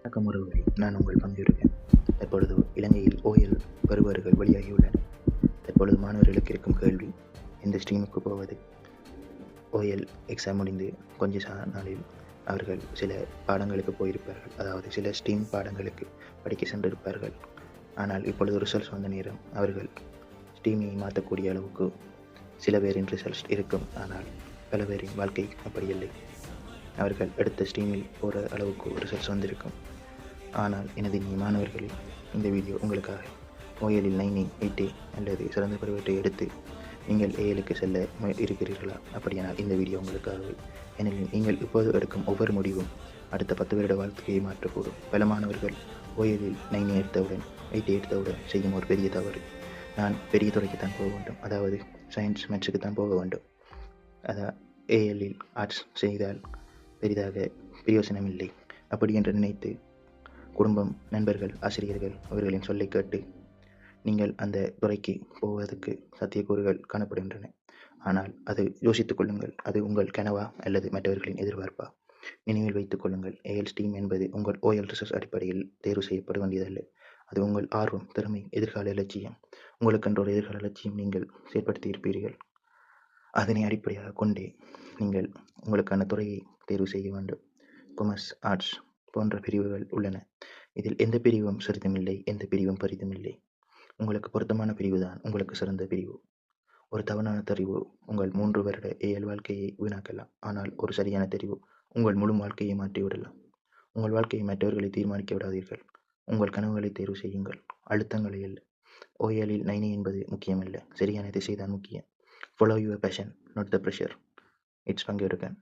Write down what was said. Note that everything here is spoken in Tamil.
வணக்கம் உறவுகளே, நான் உங்கள் பங்கேற்கிறேன். தற்பொழுது இலங்கையில் OL பெறுபவர்கள் வெளியாகியுள்ளன. தற்பொழுது மாணவர்களுக்கு இருக்கும் கேள்வி, இந்த ஸ்ட்ரீமுக்கு போவது. OL எக்ஸாம் முடிந்து கொஞ்ச நாளில் அவர்கள் சில பாடங்களுக்கு போயிருப்பார்கள், அதாவது சில ஸ்ட்ரீம் பாடங்களுக்கு படிக்க சென்றிருப்பார்கள். ஆனால் இப்பொழுது ரிசல்ட்ஸ் வந்த நேரம் அவர்கள் ஸ்ட்ரீமை மாற்றக்கூடிய அளவுக்கு சில பேரின் ரிசல்ட்ஸ் இருக்கும். ஆனால் பல பேரின் வாழ்க்கை அப்படி இல்லை. அவர்கள் எடுத்த ஸ்ட்ரீமில் போகிற அளவுக்கு ரிசல்ட்ஸ் வந்திருக்கும். ஆனால் எனது மாணவர்களே, இந்த வீடியோ உங்களுக்காக. OLல் 9A 8A அல்லது சிறந்த பருவத்தை எடுத்து நீங்கள் ALக்கு செல்ல இருக்கிறீர்களா? அப்படியானால் இந்த வீடியோ உங்களுக்காகவே. ஏனெனில் நீங்கள் இப்போது எடுக்கும் ஒவ்வொரு முடிவும் அடுத்த 10 வருட வாழ்க்கையை மாற்றக்கூடும். பல மாணவர்கள் OLல் 9A எடுத்தவுடன் 8A எடுத்தவுடன் செய்யும் ஒரு பெரிய தவறு, நான் பெரிய துறைக்குத்தான் போக வேண்டும், அதாவது சயின்ஸ் மேத்ஸுக்கு தான் போக வேண்டும், ALல் ஆர்ட்ஸ் செய்தால் பெரிதாக பிரயோசனம் இல்லை அப்படி என்று நினைத்து குடும்பம், நண்பர்கள், ஆசிரியர்கள் அவர்களின் சொல்லை கேட்டு நீங்கள் அந்த துறைக்கு போவதற்கு சாத்தியக்கூறுகள் காணப்படுகின்றன. ஆனால் அது யோசித்துக் கொள்ளுங்கள், அது உங்கள் கனவா அல்லது மற்றவர்களின் எதிர்பார்ப்பா? நினைவில் வைத்துக் கொள்ளுங்கள், AL ஸ்ட்ரீம் என்பது உங்கள் OL ரிசர்ச் அடிப்படையில் தேர்வு செய்யப்பட வேண்டியதல்ல. அது உங்கள் ஆர்வம், திறமை, எதிர்கால லட்சியம். உங்களுக்கென்ற ஒரு எதிர்கால லட்சியம் நீங்கள் செயற்படுத்தி இருப்பீர்கள். அதனை அடிப்படையாக கொண்டே நீங்கள் உங்களுக்கான துறையை தேர்வு செய்ய வேண்டும். கொமர்ஸ், ஆர்ட்ஸ் போன்ற பிரிவுகள் உள்ளன. இதில் எந்த பிரிவும் சிறிதுமில்லை, எந்த பிரிவும் பெரிதுமில்லை. உங்களுக்கு பொருத்தமான பிரிவு தான் உங்களுக்கு சிறந்த பிரிவு. ஒரு தவறான தெரிவு உங்கள் 3 வருட AL வாழ்க்கையை வீணாக்கலாம். ஆனால் ஒரு சரியான தெரிவு உங்கள் முழு வாழ்க்கையை மாற்றிவிடலாம். உங்கள் வாழ்க்கையை மற்றவர்களை தீர்மானிக்க விடாதீர்கள். உங்கள் கனவுகளை தேர்வு செய்யுங்கள், அழுத்தங்களை அல்ல. OLல் 9A என்பது முக்கியமல்ல, சரியான திசைதான் முக்கியம். Follow your passion, not the pressure. It's பங்கேற்கன்.